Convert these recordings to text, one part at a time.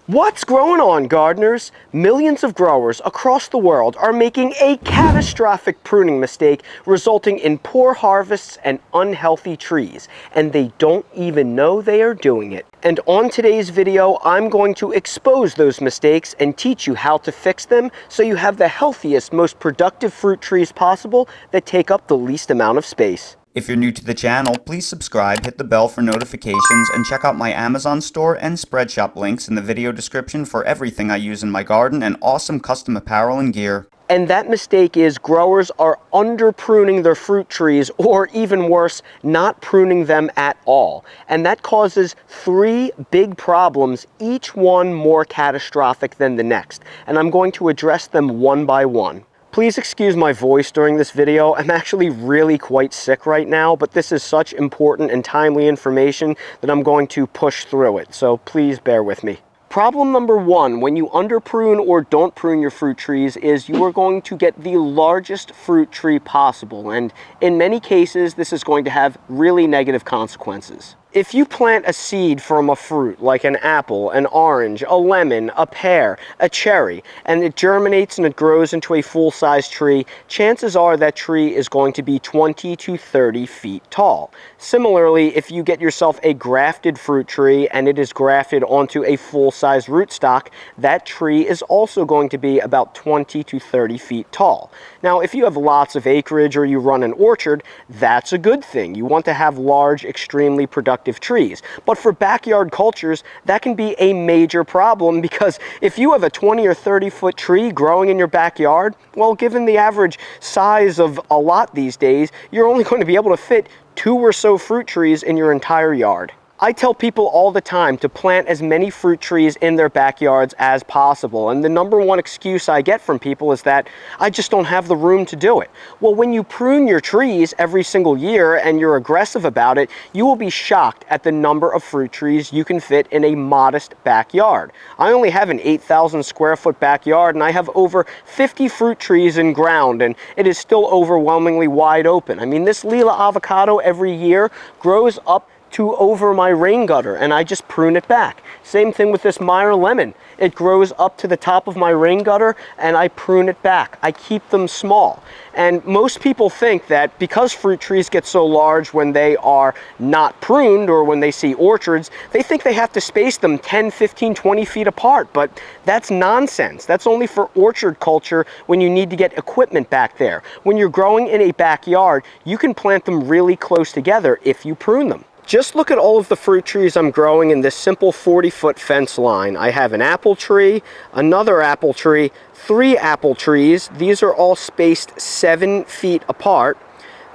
What's going on, gardeners? Millions of growers across the world are making a catastrophic pruning mistake, resulting in poor harvests and unhealthy trees, and they don't even know they are doing it. And on today's video, I'm going to expose those mistakes and teach you how to fix them so you have the healthiest, most productive fruit trees possible that take up the least amount of space. If you're new to the channel, please subscribe, hit the bell for notifications, and check out my Amazon store and Spreadshop links in the video description for everything I use in my garden and awesome custom apparel and gear. And that mistake is growers are under pruning their fruit trees, or even worse, not pruning them at all. And that causes three big problems, each one more catastrophic than the next. And I'm going to address them one by one. Please excuse my voice during this video. I'm actually really quite sick right now, but this is such important and timely information that I'm going to push through it, so please bear with me. Problem number one, when you under prune or don't prune your fruit trees, is you are going to get the largest fruit tree possible, and in many cases this is going to have really negative consequences. If you plant a seed from a fruit like an apple, an orange, a lemon, a pear, a cherry, and it germinates and it grows into a full-size tree, chances are that tree is going to be 20 to 30 feet tall. Similarly, if you get yourself a grafted fruit tree and it is grafted onto a full-size rootstock, that tree is also going to be about 20 to 30 feet tall. Now, if you have lots of acreage or you run an orchard, that's a good thing. You want to have large, extremely productive trees. But for backyard cultures, that can be a major problem, because if you have a 20 or 30 foot tree growing in your backyard, well, given the average size of a lot these days, you're only going to be able to fit 2 or so fruit trees in your entire yard. I tell people all the time to plant as many fruit trees in their backyards as possible, and the number one excuse I get from people is that I just don't have the room to do it. Well, when you prune your trees every single year and you're aggressive about it, you will be shocked at the number of fruit trees you can fit in a modest backyard. I only have an 8,000 square foot backyard, and I have over 50 fruit trees in ground, and it is still overwhelmingly wide open. I mean, this Lila avocado every year grows up to over my rain gutter, and I just prune it back. Same thing with this Meyer lemon. It grows up to the top of my rain gutter and I prune it back. I keep them small. And most people think that because fruit trees get so large when they are not pruned, or when they see orchards, they think they have to space them 10, 15, 20 feet apart, but that's nonsense. That's only for orchard culture when you need to get equipment back there. When you're growing in a backyard, you can plant them really close together if you prune them. Just look at all of the fruit trees I'm growing in this simple 40-foot fence line. I have an apple tree, another apple tree, 3 apple trees. These are all spaced 7 feet apart.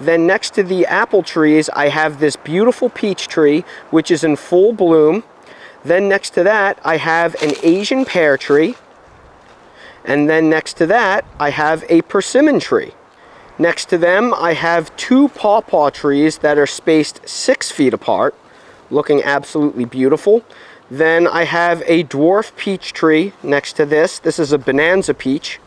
Then next to the apple trees, I have this beautiful peach tree, which is in full bloom. Then next to that, I have an Asian pear tree. And then next to that, I have a persimmon tree. Next to them, I have 2 pawpaw trees that are spaced 6 feet apart, looking absolutely beautiful. Then I have a dwarf peach tree next to this. This is a bonanza peach.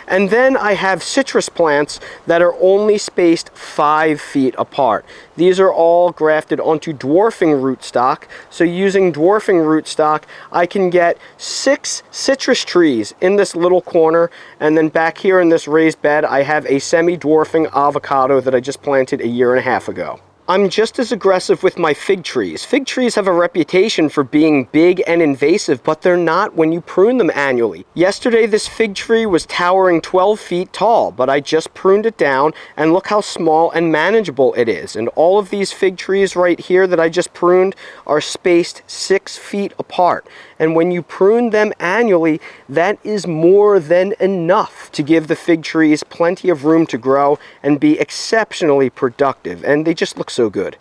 And then I have citrus plants that are only spaced 5 feet apart. These are all grafted onto dwarfing rootstock. So using dwarfing rootstock, I can get 6 citrus trees in this little corner. And then back here in this raised bed, I have a semi-dwarfing avocado that I just planted a year and a half ago. I'm just as aggressive with my fig trees. Fig trees have a reputation for being big and invasive, but they're not when you prune them annually. Yesterday, this fig tree was towering 12 feet tall, but I just pruned it down, and look how small and manageable it is. And all of these fig trees right here that I just pruned are spaced 6 feet apart. And when you prune them annually, that is more than enough to give the fig trees plenty of room to grow and be exceptionally productive, and they just look so good.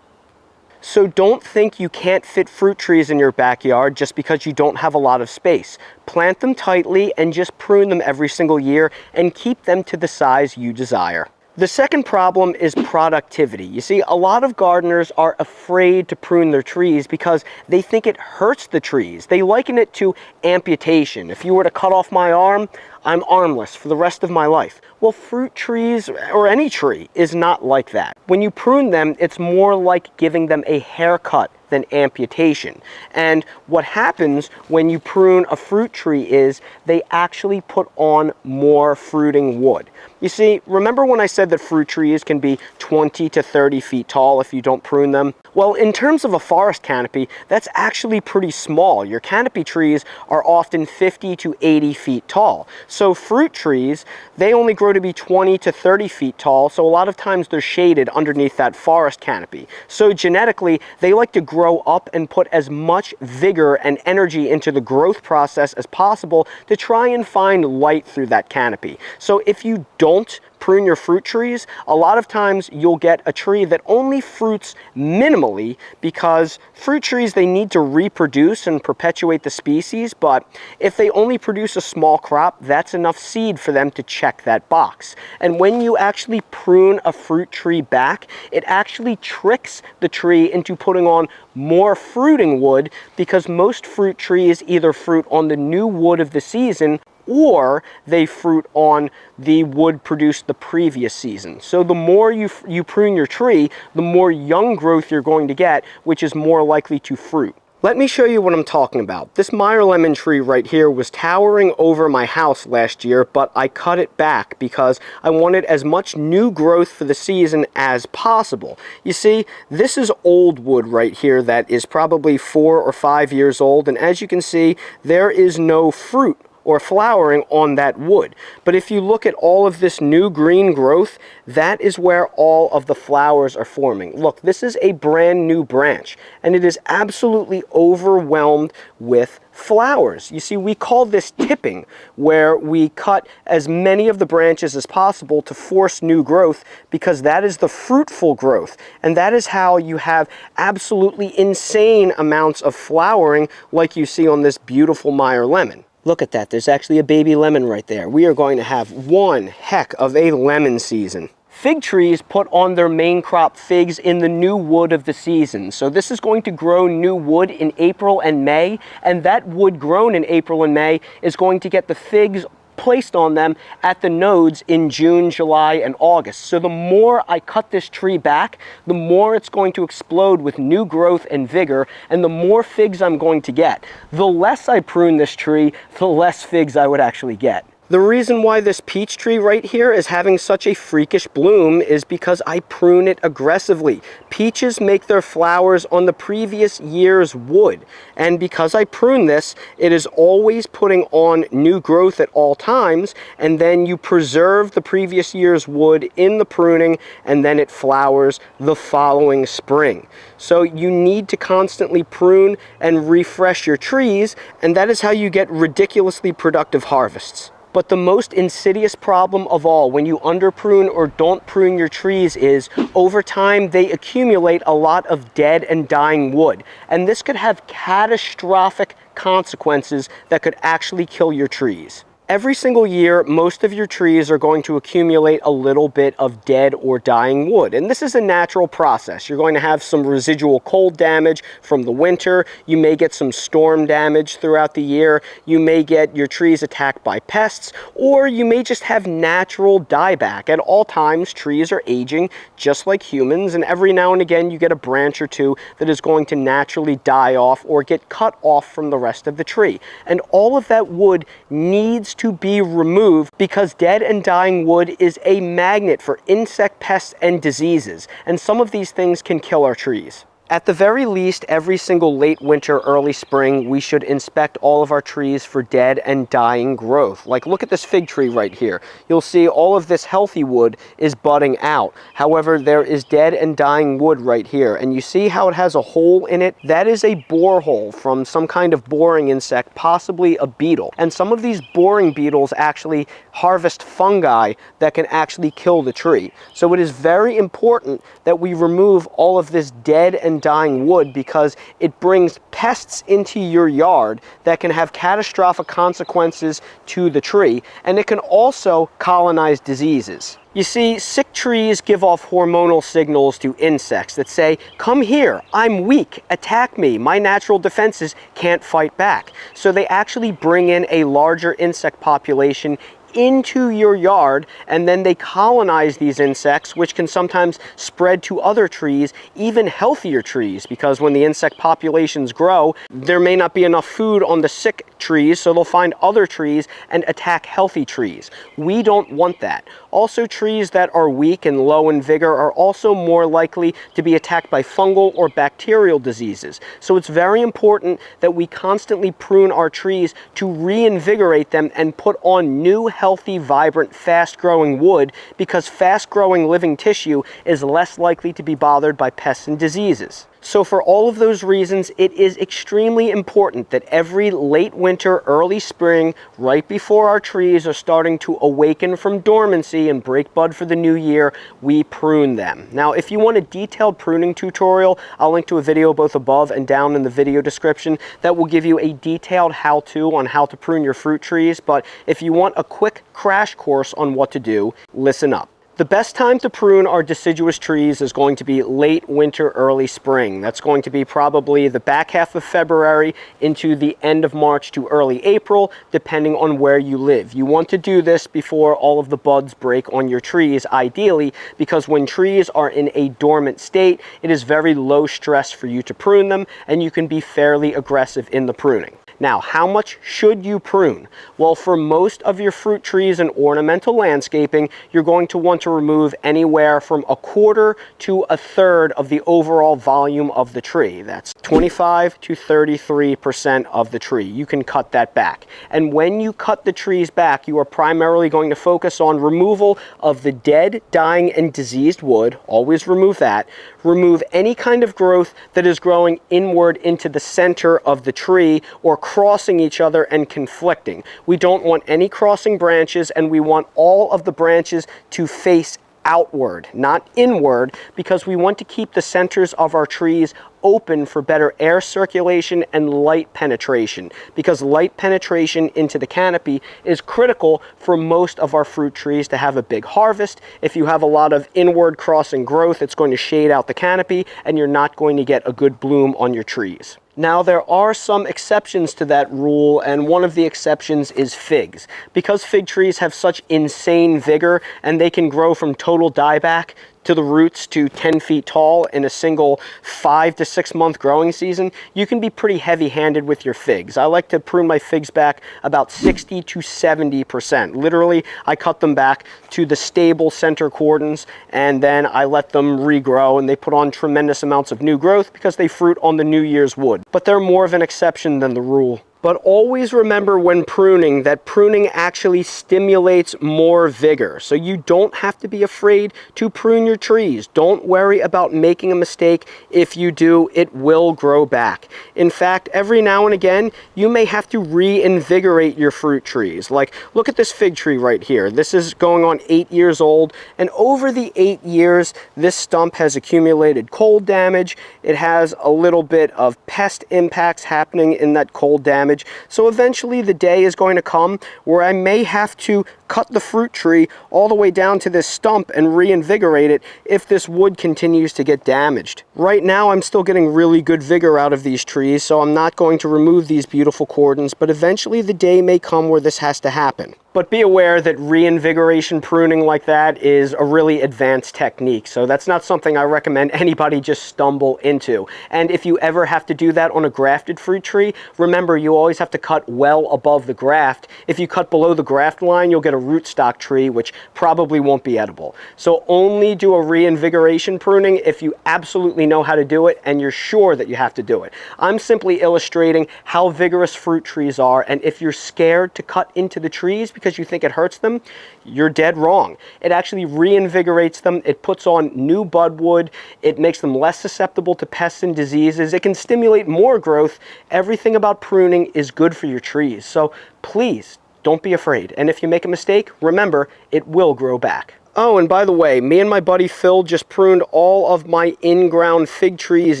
So don't think you can't fit fruit trees in your backyard just because you don't have a lot of space. Plant them tightly and just prune them every single year and keep them to the size you desire. The second problem is productivity. You see, a lot of gardeners are afraid to prune their trees because they think it hurts the trees. They liken it to amputation. If you were to cut off my arm, I'm armless for the rest of my life. Well, fruit trees, or any tree, is not like that. When you prune them, it's more like giving them a haircut than amputation. And what happens when you prune a fruit tree is they actually put on more fruiting wood. You see, remember when I said that fruit trees can be 20 to 30 feet tall if you don't prune them? Well, in terms of a forest canopy, that's actually pretty small. Your canopy trees are often 50 to 80 feet tall. So fruit trees, they only grow to be 20 to 30 feet tall, so a lot of times they're shaded underneath that forest canopy. So genetically, they like to grow up and put as much vigor and energy into the growth process as possible to try and find light through that canopy. So if you don't prune your fruit trees, a lot of times you'll get a tree that only fruits minimally, because fruit trees, they need to reproduce and perpetuate the species, but if they only produce a small crop, that's enough seed for them to check that box. And when you actually prune a fruit tree back, it actually tricks the tree into putting on more fruiting wood, because most fruit trees either fruit on the new wood of the season or they fruit on the wood produced the previous season. So the more you prune your tree, the more young growth you're going to get, which is more likely to fruit. Let me show you what I'm talking about. This Meyer lemon tree right here was towering over my house last year, but I cut it back because I wanted as much new growth for the season as possible. You see, this is old wood right here that is probably 4 or 5 years old, and as you can see, there is no fruit or flowering on that wood. But if you look at all of this new green growth, that is where all of the flowers are forming. Look, this is a brand new branch, and it is absolutely overwhelmed with flowers. You see, we call this tipping, where we cut as many of the branches as possible to force new growth, because that is the fruitful growth. And that is how you have absolutely insane amounts of flowering like you see on this beautiful Meyer lemon. Look at that, there's actually a baby lemon right there. We are going to have one heck of a lemon season. Fig trees put on their main crop figs in the new wood of the season. So this is going to grow new wood in April and May, and that wood grown in April and May is going to get the figs placed on them at the nodes in June, July, and August. So the more I cut this tree back, the more it's going to explode with new growth and vigor, and the more figs I'm going to get. The less I prune this tree, the less figs I would actually get. The reason why this peach tree right here is having such a freakish bloom is because I prune it aggressively. Peaches make their flowers on the previous year's wood, and because I prune this, it is always putting on new growth at all times, and then you preserve the previous year's wood in the pruning, and then it flowers the following spring. So you need to constantly prune and refresh your trees, and that is how you get ridiculously productive harvests. But the most insidious problem of all when you underprune or don't prune your trees is, over time, they accumulate a lot of dead and dying wood. And this could have catastrophic consequences that could actually kill your trees. Every single year, most of your trees are going to accumulate a little bit of dead or dying wood. And this is a natural process. You're going to have some residual cold damage from the winter. You may get some storm damage throughout the year. You may get your trees attacked by pests, or you may just have natural dieback. At all times, trees are aging just like humans, and every now and again you get a branch or two that is going to naturally die off or get cut off from the rest of the tree. And all of that wood needs to be removed, because dead and dying wood is a magnet for insect pests and diseases, and some of these things can kill our trees. At the very least, every single late winter, early spring, we should inspect all of our trees for dead and dying growth. Like, look at this fig tree right here. You'll see all of this healthy wood is budding out. However, there is dead and dying wood right here. And you see how it has a hole in it? That is a borehole from some kind of boring insect, possibly a beetle. And some of these boring beetles actually harvest fungi that can actually kill the tree. So it is very important that we remove all of this dead and dying wood, because it brings pests into your yard that can have catastrophic consequences to the tree, and it can also colonize diseases. You see, sick trees give off hormonal signals to insects that say, "Come here, I'm weak, attack me, my natural defenses can't fight back." So they actually bring in a larger insect population into your yard, and then they colonize these insects, which can sometimes spread to other trees, even healthier trees, because when the insect populations grow, there may not be enough food on the sick trees, so they'll find other trees and attack healthy trees. We don't want that. Also, trees that are weak and low in vigor are also more likely to be attacked by fungal or bacterial diseases. So it's very important that we constantly prune our trees to reinvigorate them and put on new, healthy, vibrant, fast-growing wood, because fast-growing living tissue is less likely to be bothered by pests and diseases. So for all of those reasons, it is extremely important that every late winter, early spring, right before our trees are starting to awaken from dormancy and break bud for the new year, we prune them. Now, if you want a detailed pruning tutorial, I'll link to a video both above and down in the video description that will give you a detailed how-to on how to prune your fruit trees. But if you want a quick crash course on what to do, listen up. The best time to prune our deciduous trees is going to be late winter, early spring. That's going to be probably the back half of February into the end of March to early April, depending on where you live. You want to do this before all of the buds break on your trees, ideally, because when trees are in a dormant state, it is very low stress for you to prune them, and you can be fairly aggressive in the pruning. Now, how much should you prune? Well, for most of your fruit trees and ornamental landscaping, you're going to want to remove anywhere from 1/4 to 1/3 of the overall volume of the tree. That's 25 to 33% of the tree. You can cut that back. And when you cut the trees back, you are primarily going to focus on removal of the dead, dying, and diseased wood. Always remove that. Remove any kind of growth that is growing inward into the center of the tree or crossing each other and conflicting. We don't want any crossing branches, and we want all of the branches to face outward, not inward, because we want to keep the centers of our trees open for better air circulation and light penetration, because light penetration into the canopy is critical for most of our fruit trees to have a big harvest. If you have a lot of inward crossing growth, it's going to shade out the canopy and you're not going to get a good bloom on your trees. Now, there are some exceptions to that rule, and one of the exceptions is figs. Because fig trees have such insane vigor and they can grow from total dieback to the roots to 10 feet tall in a single 5 to 6 month growing season, you can be pretty heavy-handed with your figs. I like to prune my figs back about 60 to 70%. Literally, I cut them back to the stable center cordons, and then I let them regrow, and they put on tremendous amounts of new growth because they fruit on the New Year's wood. But they're more of an exception than the rule. But always remember when pruning that pruning actually stimulates more vigor. So you don't have to be afraid to prune your trees. Don't worry about making a mistake. If you do, it will grow back. In fact, every now and again, you may have to reinvigorate your fruit trees. Like, look at this fig tree right here. This is going on 8 years old. And over the 8 years, this stump has accumulated cold damage. It has a little bit of pest impacts happening in that cold damage. So eventually the day is going to come where I may have to cut the fruit tree all the way down to this stump and reinvigorate it if this wood continues to get damaged. Right now I'm still getting really good vigor out of these trees, so I'm not going to remove these beautiful cordons, but eventually the day may come where this has to happen. But be aware that reinvigoration pruning like that is a really advanced technique, so that's not something I recommend anybody just stumble into. And if you ever have to do that on a grafted fruit tree, remember you always have to cut well above the graft. If you cut below the graft line, you'll get a rootstock tree, which probably won't be edible. So only do a reinvigoration pruning if you absolutely know how to do it and you're sure that you have to do it. I'm simply illustrating how vigorous fruit trees are, and if you're scared to cut into the trees because you think it hurts them, you're dead wrong. It actually reinvigorates them. It puts on new budwood. It makes them less susceptible to pests and diseases. It can stimulate more growth. Everything about pruning is good for your trees. So please don't be afraid. And if you make a mistake, remember, it will grow back. Oh, and by the way, me and my buddy Phil just pruned all of my in-ground fig trees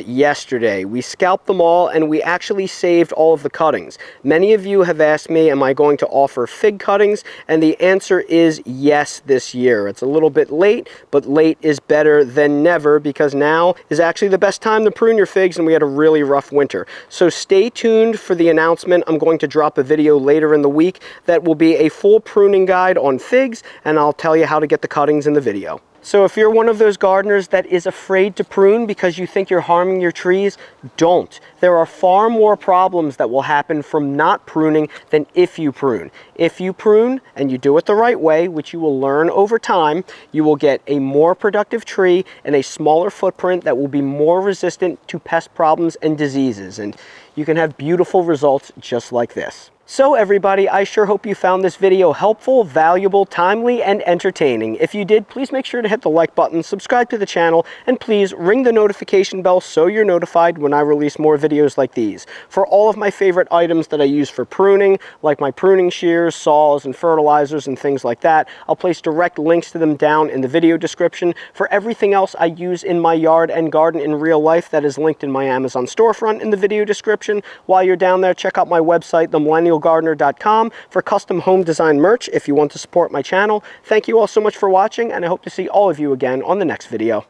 yesterday. We scalped them all and we actually saved all of the cuttings. Many of you have asked me, am I going to offer fig cuttings? And the answer is yes this year. It's a little bit late, but late is better than never because now is actually the best time to prune your figs and we had a really rough winter. So stay tuned for the announcement. I'm going to drop a video later in the week that will be a full pruning guide on figs, and I'll tell you how to get the cuttings in the video. So if you're one of those gardeners that is afraid to prune because you think you're harming your trees, don't. There are far more problems that will happen from not pruning than if you prune. If you prune and you do it the right way, which you will learn over time, you will get a more productive tree and a smaller footprint that will be more resistant to pest problems and diseases. And you can have beautiful results just like this. So everybody, I sure hope you found this video helpful, valuable, timely, and entertaining. If you did, please make sure to hit the like button, subscribe to the channel, and please ring the notification bell so you're notified when I release more videos like these. For all of my favorite items that I use for pruning, like my pruning shears, saws, and fertilizers, and things like that, I'll place direct links to them down in the video description. For everything else I use in my yard and garden in real life, that is linked in my Amazon storefront in the video description. While you're down there, check out my website, themillennialgardener.com, for custom home design merch if you want to support my channel. Thank you all so much for watching, and I hope to see all of you again on the next video.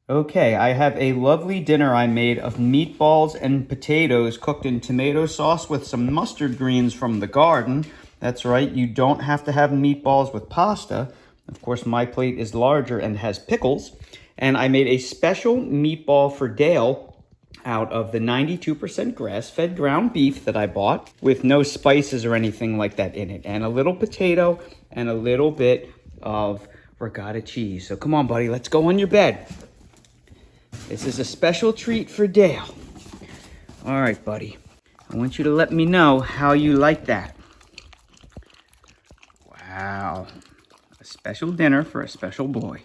Okay, I have a lovely dinner I made of meatballs and potatoes cooked in tomato sauce with some mustard greens from the garden. That's right, you don't have to have meatballs with pasta. Of course, my plate is larger and has pickles. And I made a special meatball for Dale out of the 92% grass-fed ground beef that I bought with no spices or anything like that in it. And a little potato and a little bit of ricotta cheese. So come on, buddy, let's go on your bed. This is a special treat for Dale. All right, buddy. I want you to let me know how you like that. Wow. A special dinner for a special boy.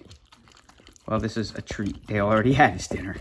Well, this is a treat. Dale already had his dinner.